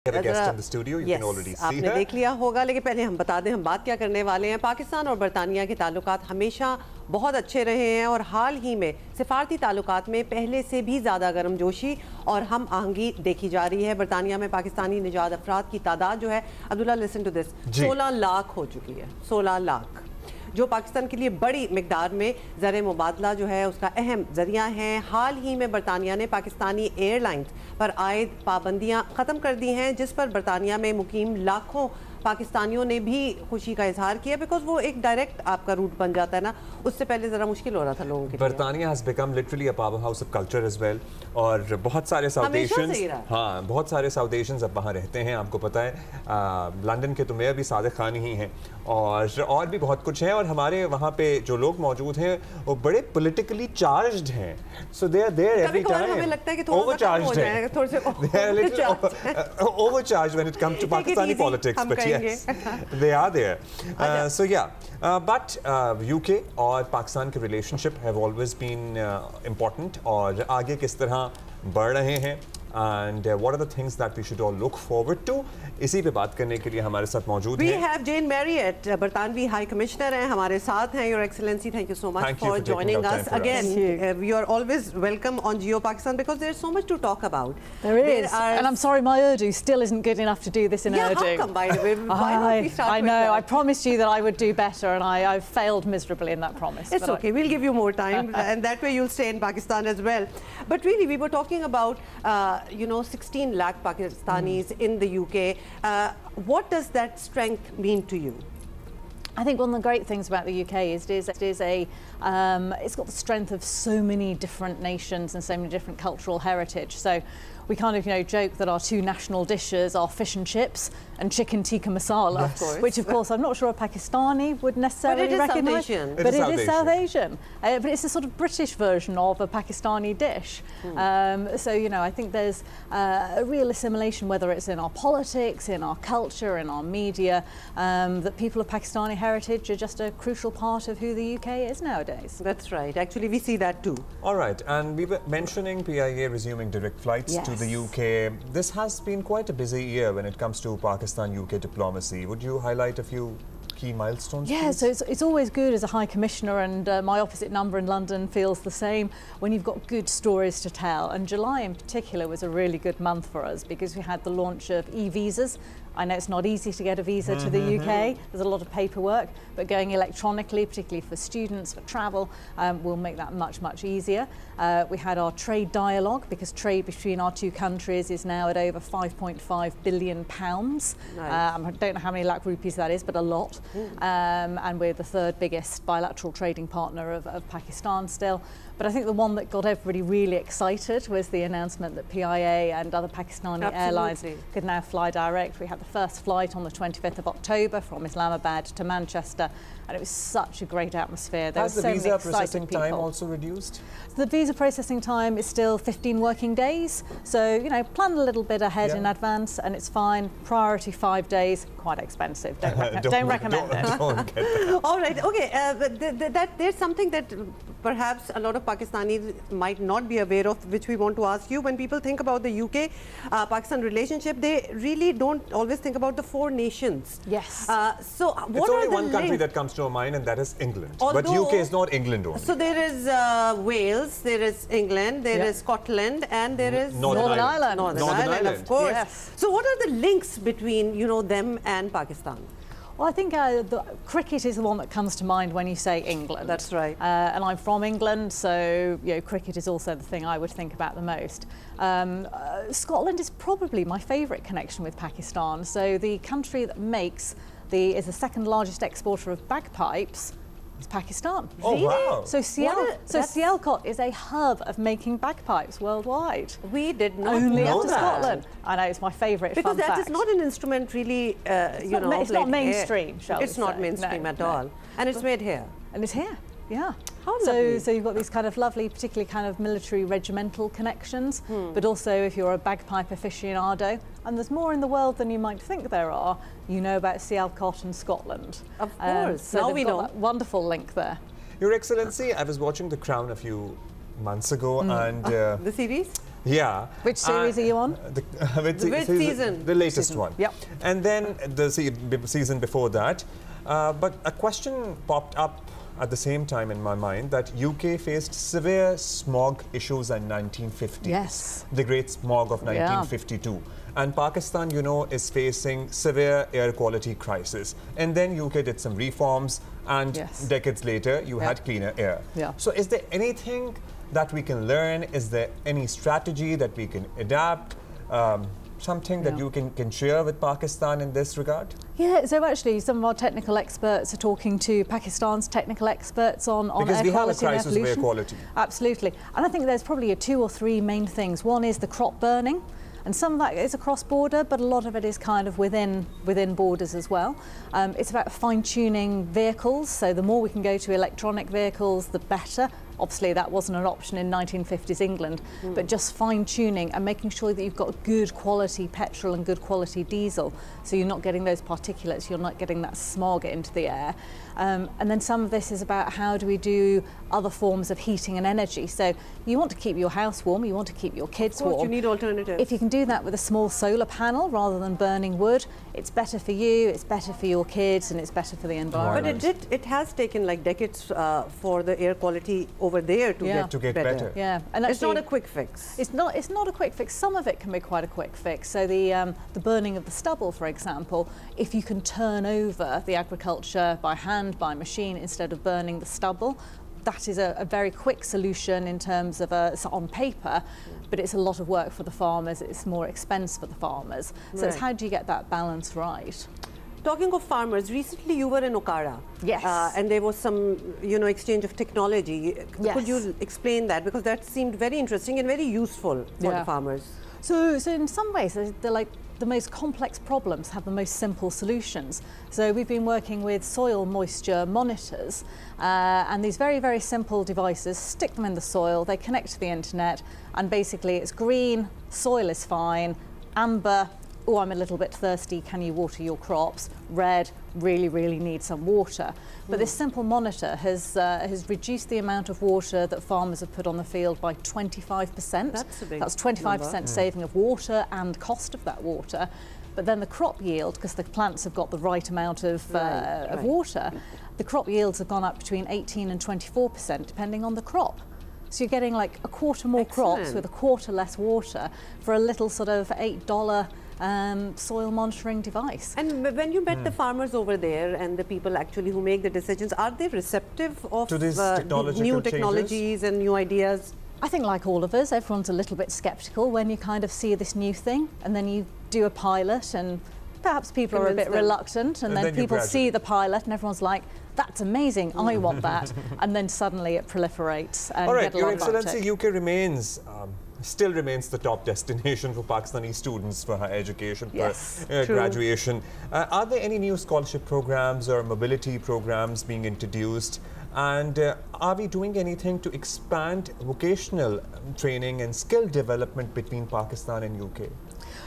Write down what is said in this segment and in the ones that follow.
आपने देख लिया होगा, लेकिन पहले हम बता दें हम बात क्या करने वाले हैं। पाकिस्तान और बरतानिया के ताल्लुकात हमेशा बहुत अच्छे रहे हैं और हाल ही में सिफारती ताल्लुकात में पहले से भी ज़्यादा गर्मजोशी और हम आहंगी देखी जा रही है। बरतानिया में पाकिस्तानी निजात अफराद की तादाद जो है, Abdullah listen to this, 16 lakh हो चुकी है। 16 लाख जो पाकिस्तान के लिए बड़ी मिकदार में ज़र मुबादला जो है उसका अहम ज़रिया है। हाल ही में बरतानिया ने पाकिस्तानी एयरलाइंस पर आयद पाबंदियां ख़त्म कर दी हैं, जिस पर बरतानिया में मुकीम लाखों पाकिस्तानियों ने भी खुशी का इजहार किया, बिकॉज वो एक डायरेक्ट आपका रूट बन जाता है ना। उससे पहले ज़रा मुश्किल हो रहा था लोगों के लिए। बरतानिया has become literally a powerhouse of culture as well, और बहुत सारे साउथ एशियंस, हाँ बहुत सारे साउथ एशियंस अब वहाँ रहते हैं। आपको पता है लंदन के तो मेयर भी सादिक खान ही हैं, और भी बहुत कुछ है। और हमारे वहाँ पे जो लोग मौजूद हैं वो बड़े पोलिटिकली चार्ज्ड हैं, so they are there every time. हमें लगता है कि ओवरचार्ज्ड है, थोड़े से overcharged when it comes to Pakistani politics, but yes they are there. So yeah, but UK और पाकिस्तान के relationship have always been important, और आगे किस तरह बढ़ रहे हैं, and what are the things that we should all look forward to, इसी पे बात करने के लिए हमारे साथ मौजूद हैं। We have Jane Marriott, बरतानवी हाई कमिश्नर हैं, हमारे साथ हैं। Your Excellency, thank you so much for joining us again. You are always welcome on Geo Pakistan because there's so much to talk about. There is, and I'm sorry my Urdu still isn't good enough to do this in Urdu. How come, by the way? Why don't we start I know, I promised you that I would do better, and I've failed miserably in that promise. It's okay, we'll give you more time, and that way you'll stay in Pakistan as well. But really, we were talking about 16 lakh Pakistanis in the UK. What does that strength mean to you? I think one of the great things about the UK is it's got the strength of so many different nations and so many different cultural heritage. So we kind of joke that our two national dishes are fish and chips and chicken tikka masala, which of course I'm not sure a Pakistani would necessarily recognise. But it is South Asian. But it's a sort of British version of a Pakistani dish. So I think there's a real assimilation, whether it's in our politics, in our culture, in our media, that people of Pakistani heritage are just a crucial part of who the UK is nowadays. That's right. Actually, we see that too. All right, and we were mentioning PIA resuming direct flights to the UK. This has been quite a busy year when it comes to Pakistan-UK diplomacy. Would you highlight a few key milestones? Yeah, so it's always good as a High Commissioner, and my opposite number in London feels the same, when you've got good stories to tell. And July in particular was a really good month for us because we had the launch of e-visas. I know it's not easy to get a visa to the UK, there's a lot of paperwork, but going electronically, particularly for students, for travel, will make that much, much easier. We had our trade dialogue, because trade between our two countries is now at over £5.5 billion. Nice. I don't know how many lakh rupees that is, but a lot. And we're the third biggest bilateral trading partner of Pakistan still. But I think the one that got everybody really excited was the announcement that PIA and other Pakistani airlines could now fly direct. We had the first flight on the 25th of October from Islamabad to Manchester, and it was such a great atmosphere. There Has the visa processing time also reduced? So the visa processing time is still 15 working days. So, plan a little bit ahead in advance and it's fine. Priority 5 days, quite expensive. Don't recommend it. Don't get that. All right, okay. There's something that perhaps a lot of Pakistanis might not be aware of, which we want to ask you. When people think about the UK-Pakistan relationship, they really don't always think about the four nations. Yes. So what it's only one country that comes to our mind, and that is England. But UK is not England only. So there is Wales, there is England, there is Scotland, and there is Northern Ireland. Northern Ireland, of course. Yes. So what are the links between them and Pakistan? Well, I think the cricket is the one that comes to mind when you say England. That's right. And I'm from England, so cricket is also the thing I would think about the most. Scotland is probably my favourite connection with Pakistan. So the country that is the second largest exporter of bagpipes is Pakistan. Oh, wow. So Sialkot is a hub of making bagpipes worldwide. We did not Only know after that. Scotland. I know, it's my favourite because fun fact. Because that is not an instrument really, it's not mainstream, shall we say. It's not mainstream at all. And it's made here. And it's here. Yeah. How lovely. So you've got these kind of lovely, particularly kind of military regimental connections, but also if you're a bagpipe aficionado, and there's more in the world than you might think there are, about Sialkot and Scotland. Of course. So now we know that wonderful link there. Your Excellency, I was watching The Crown a few months ago, and the series? Yeah. Which series are you on? Which season? The latest one. Yep. And then the season before that. But a question popped up at the same time in my mind that UK faced severe smog issues in 1950. Yes. The Great Smog of 1952. Yeah. And Pakistan, you know, is facing severe air quality crisis. And then UK did some reforms, and decades later, you had cleaner air. Yeah. So is there anything that we can learn? Is there any strategy that we can adapt? Something that you can share with Pakistan in this regard? Yeah, so actually some of our technical experts are talking to Pakistan's technical experts on because air quality and air pollution. Because we have a crisis of air quality. Absolutely. And I think there's probably 2 or 3 main things. One is the crop burning. And some of that is across border, but a lot of it is kind of within borders as well. It's about fine-tuning vehicles, so the more we can go to electronic vehicles, the better. Obviously, that wasn't an option in 1950s England, but just fine-tuning and making sure that you've got good quality petrol and good quality diesel, so you're not getting those particulates, you're not getting that smog into the air. And then some of this is about how do we do other forms of heating and energy. So you want to keep your house warm, you want to keep your kids warm. You need alternatives. If you can do that with a small solar panel rather than burning wood, it's better for you, it's better for your kids, and it's better for the environment. But it has taken like decades for the air quality over there to get better. Yeah, and actually, it's not a quick fix. It's not a quick fix. Some of it can be quite a quick fix. So the burning of the stubble, for example, if you can turn over the agriculture by hand, by machine, instead of burning the stubble, that is a very quick solution in terms of on paper, but it's a lot of work for the farmers, it's more expense for the farmers. So it's how do you get that balance right? Talking of farmers, recently you were in Okara. Yes. And there was some, exchange of technology. Yes. Could you explain that? Because that seemed very interesting and very useful for the farmers. So in some ways, they're like the most complex problems have the most simple solutions. So we've been working with soil moisture monitors, and these very, very simple devices, stick them in the soil, they connect to the internet, and basically it's green, soil is fine, amber, oh, I'm a little bit thirsty, can you water your crops? Red, really, really need some water. But this simple monitor has reduced the amount of water that farmers have put on the field by 25%. That's 25% saving of water and cost of that water. But then the crop yield, because the plants have got the right amount of water, the crop yields have gone up between 18 and 24%, depending on the crop. So you're getting like a quarter more crops with a quarter less water for a little sort of $8 soil monitoring device. And when you met the farmers over there and the people actually who make the decisions, are they receptive of these new technologies and new ideas? I think like all of us, everyone's a little bit skeptical when you kind of see this new thing and then you do a pilot and perhaps people are a bit reluctant and then people see the pilot and everyone's like, that's amazing, I want that. And then suddenly it proliferates and get a lot of uptake. Your Excellency, UK still remains the top destination for Pakistani students for higher education, for graduation. Are there any new scholarship programs or mobility programs being introduced? And are we doing anything to expand vocational training and skill development between Pakistan and UK?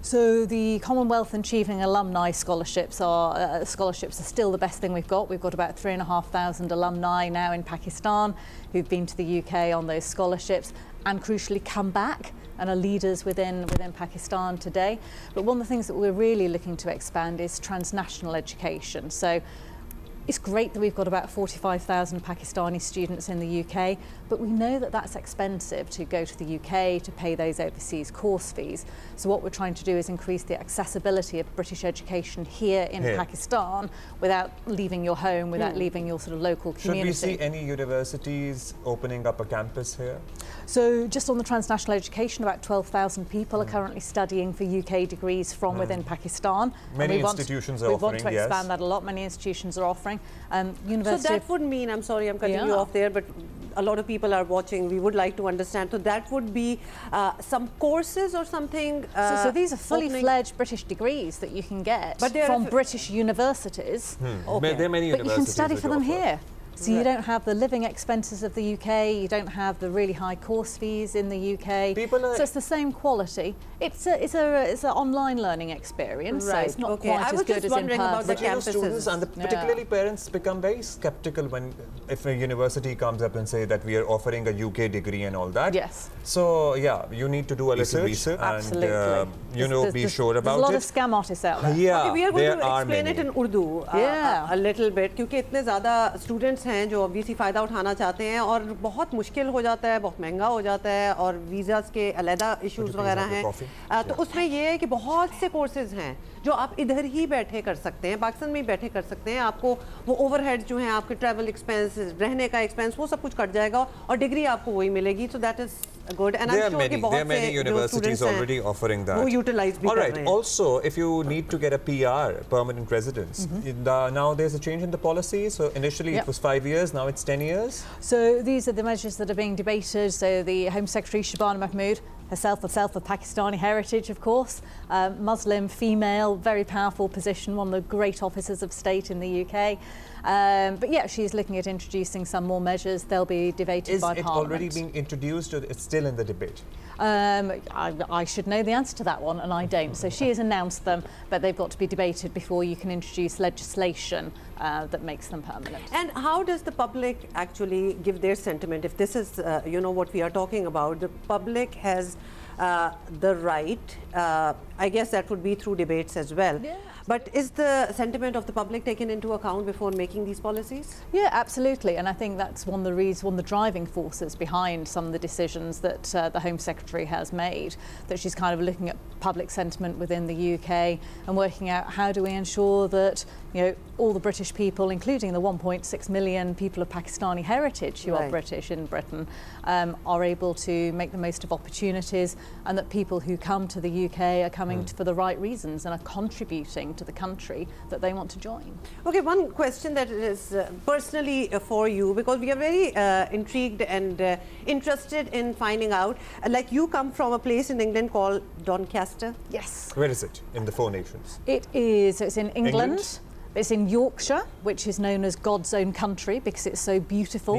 So the Commonwealth Achieving Alumni scholarships are still the best thing we've got. We've got about 3,500 alumni now in Pakistan who've been to the UK on those scholarships and crucially come back and are leaders within Pakistan today. But one of the things that we're really looking to expand is transnational education. So it's great that we've got about 45,000 Pakistani students in the UK, but we know that that's expensive to go to the UK to pay those overseas course fees. So what we're trying to do is increase the accessibility of British education here in Pakistan without leaving your home, without leaving your sort of local community. Should we see any universities opening up a campus here? So just on the transnational education, about 12,000 people are currently studying for UK degrees from within Pakistan. Many institutions are offering, we want to expand that a lot. Many institutions are offering. So that would mean, I'm sorry, I'm cutting you off there, but a lot of people are watching. We would like to understand. So that would be some courses or something? So these are fully fledged British degrees that you can get from British universities. There are many universities but you can study for them here. So you don't have the living expenses of the UK, you don't have the really high course fees in the UK. So it's the same quality. It's an online learning experience, so it's not quite as good as in person. But you know, students and particularly parents become very skeptical when if a university comes up and say that we are offering a UK degree and all that. Yes. So yeah, you need to do a little research and you know, be sure about it. There's a lot of scam artists out there. Yeah, okay, we are going to explain it in Urdu a little bit, क्योंकि इतने ज़्यादा students हैं जो obviously फ़ायदा उठाना चाहते हैं और बहुत मुश्किल हो जाता है, बहुत महंगा हो जाता है और visas के अलग issues वगैरह हैं, तो उसमें ये है कि बहुत से courses हैं जो आप इधर ही बैठे कर सकते हैं, पाकिस्तान में ही बैठे कर सकते हैं। आपको वो ओवरहेड जो हैं, आपके ट्रैवल एक्सपेंस, रहने का एक्सपेंस, वो सब कुछ कट जाएगा और डिग्री आपको वही मिलेगी। So that is good, and I'm sure that there are many universities already offering that. All right. Also, if you need to get a PR, permanent residence, now there's a change in the policy. So initially it was 5 years, now it's 10 years. So these are the measures that are being debated. So the Home Secretary Shabana Mahmood, herself of Pakistani heritage, of course, Muslim, female, very powerful position, one of the great officers of state in the UK. But yeah, she's looking at introducing some more measures. They'll be debated by Parliament. Is it already being introduced, or it's still in the debate? I should know the answer to that one, and I don't. So she has announced them, but they've got to be debated before you can introduce legislation that makes them permanent. And how does the public actually give their sentiment? If this is, you know, what we are talking about, the public has the right, I guess that would be through debates as well. Yeah. But is the sentiment of the public taken into account before making these policies? Yeah, absolutely. And I think that's one of the reasons, one of the driving forces behind some of the decisions that the Home Secretary has made, that she's kind of looking at public sentiment within the UK and working out how do we ensure that, you know, all the British people, including the 1.6 million people of Pakistani heritage who are British in Britain, are able to make the most of opportunities, and that people who come to the UK are coming for the right reasons and are contributing to the country that they want to join. Okay, one question that is personally for you, because we are very intrigued and interested in finding out, like you come from a place in England called Doncaster. Yes. Where is it? In the Four Nations? It is. So it's in England. It's in Yorkshire, which is known as God's own country because it's so beautiful.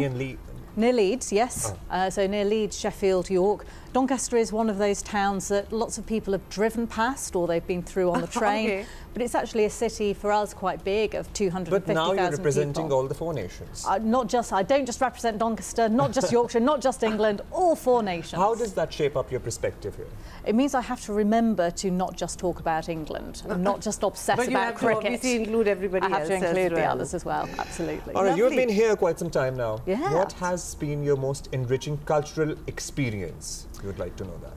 Near Leeds, yes. So near Leeds, Sheffield, York. Doncaster is one of those towns that lots of people have driven past or they've been through on the train. But it's actually a city for us quite big of 250,000 people. But now you're representing all the Four Nations. I don't just represent Doncaster, not just Yorkshire, not just England, all Four Nations. How does that shape up your perspective here? It means I have to remember to not just talk about England and not just obsess about cricket. But you have to obviously include everybody else. I have to include the others as well, absolutely. All right, you've been here quite some time now. Yeah. What has been your most enriching cultural experience? You would like to know that.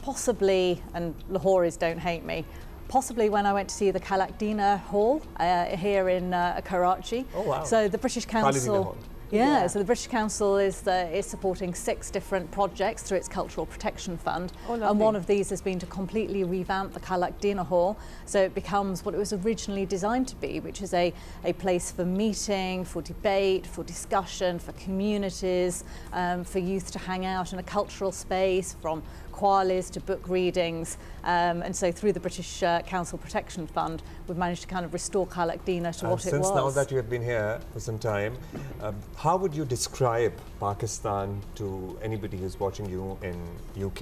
Possibly, and Lahoris don't hate me, possibly when I went to see the Kalakdina Hall here in Karachi. Oh wow. So the British Council. Yeah, so the British Council is supporting 6 different projects through its Cultural Protection Fund. And one of these has been to completely revamp the Kalakdina Hall so it becomes what it was originally designed to be, which is a place for meeting, for debate, for discussion, for communities, for youth to hang out in a cultural space, from qualies to book readings, and so through the British Council Protection Fund we've managed to kind of restore Kalakdina to what it was. Since now that you have been here for some time, how would you describe Pakistan to anybody who's watching you in UK,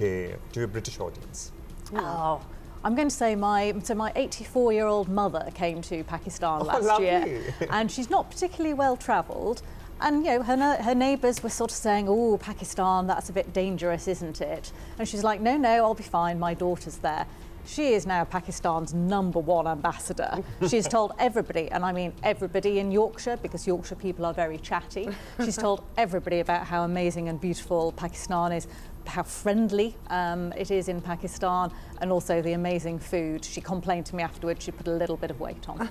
to your British audience? Oh, I'm going to say my 84-year-old mother came to Pakistan last year, and she's not particularly well travelled. And you know, her neighbours were sort of saying, "Oh, Pakistan, that's a bit dangerous, isn't it?" And she's like, "No, I'll be fine. My daughter's there." She is now Pakistan's #1 ambassador. She's told everybody, and I mean everybody in Yorkshire, because Yorkshire people are very chatty. She's told everybody about how amazing and beautiful Pakistan is, how friendly it is in Pakistan, and also the amazing food. She complained to me afterwards she put a little bit of weight on.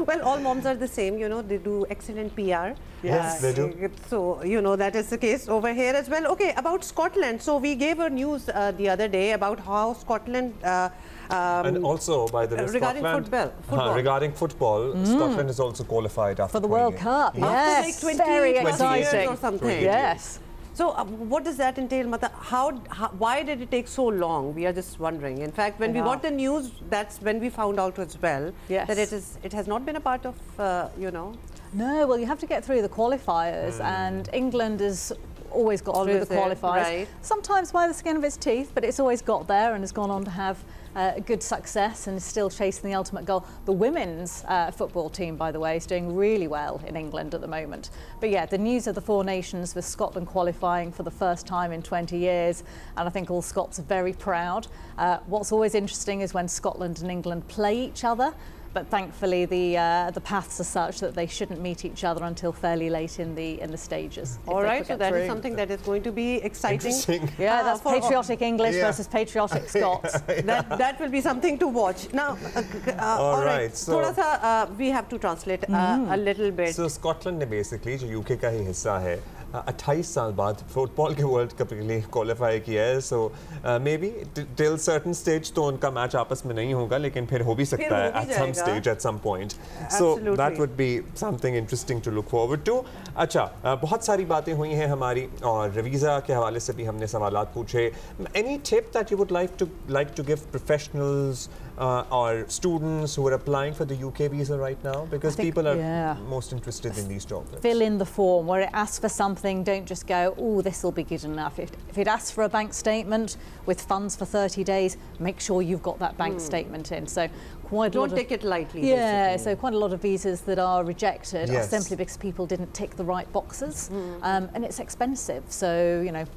Well, all moms are the same, you know, they do excellent PR. Yes, they do. So, you know, that is the case over here as well. Okay, about Scotland. So we gave a news the other day about how Scotland... and also, by the way, regarding football. Regarding football, Scotland is also qualified after for the World Cup. Yes, after like 20 very exciting. exciting. Or something. Yes. So what does that entail? Why did it take so long? We are just wondering. In fact, when we got the news, that's when we found out as well that it has not been a part of, No, well, you have to get through the qualifiers, and England has always got through the qualifiers. Right. Sometimes by the skin of its teeth, but it's always got there and has gone on to have good success and is still chasing the ultimate goal. The women's football team, by the way, is doing really well in England at the moment. But yeah, the news of the Four Nations with Scotland qualifying for the first time in 20 years, and I think all Scots are very proud. What's always interesting is when Scotland and England play each other. But thankfully, the paths are such that they shouldn't meet each other until fairly late in the stages. All right, so that is something that is going to be exciting. Yeah, that's patriotic English versus patriotic Scots. That will be something to watch. Now, all right, so we have to translate a little bit. So Scotland ने basically जो UK का ही हिस्सा है 28 साल बाद football के world cup के लिए क्वालिफाई किया है. So maybe till certain stage तो उनका मैच आपस में नहीं होगा, लेकिन फिर हो भी सकता है at some stage at some point. So that would be something interesting to look forward to. अच्छा, बहुत सारी बातें हुई हैं हमारी, और वीज़ा के हवाले से भी हमने सवालात पूछे. Any tip that you would like to give professionals or students who are applying for the UK visa right now, because people are most interested in these jobs? Fill in the form where it asks for something. Don't just go, oh, this will be good enough. If it asks for a bank statement with funds for 30 days, make sure you've got that bank statement in. So don't take it lightly. Yeah, basically. so quite a lot of visas that are rejected are simply because people didn't tick the right boxes, and it's expensive. So,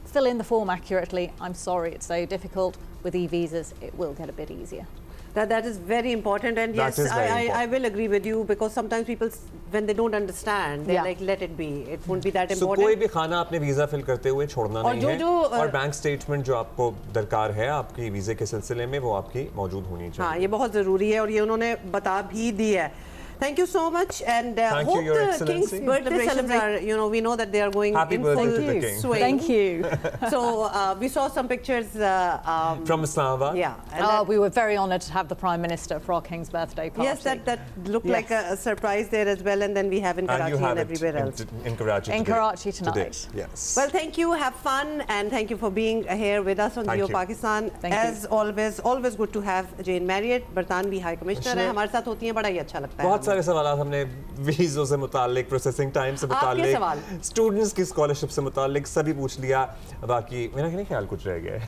fill in the form accurately. I'm sorry, it's so difficult. With e-visas, it will get a bit easier. That is very important, and yes, I will agree with you, because sometimes people, when they don't understand, they're like, let it be. It won't be that important. So कोई भी खाना अपने visa fill करते हुए छोड़ना नहीं है, और बैंक स्टेटमेंट जो आपको दरकार है आपकी वीज़े के सिलसिले में, वो आपकी मौजूद होनी चाहिए. हाँ, ये बहुत ज़रूरी है, और ये उन्होंने बता भी दिया है. Thank you so much, and hope the King's birthday celebrations are, we know that they are going in full swing. Thank you. So we saw some pictures from Islamabad. Yeah. We were very honoured to have the Prime Minister for our King's birthday party. Yes, that looked like a surprise there as well, and then we have in Karachi and everywhere else. In Karachi today. In Karachi tonight. Yes. Well, thank you. Have fun, and thank you for being here with us on Geo Pakistan. As always good to have Jane Marriott, Bartanvi High Commissioner. है हमारे साथ होती हैं, बड़ा ही अच्छा लगता है. बहुत सारे सवाल हमने वीज़ों से मुतालिक, प्रोसेसिंग टाइम से मुतालिक, स्टूडेंट्स की स्कॉलरशिप से मुतालिक सभी पूछ लिया. बाकी मेरा ख्याल कुछ रह गया है.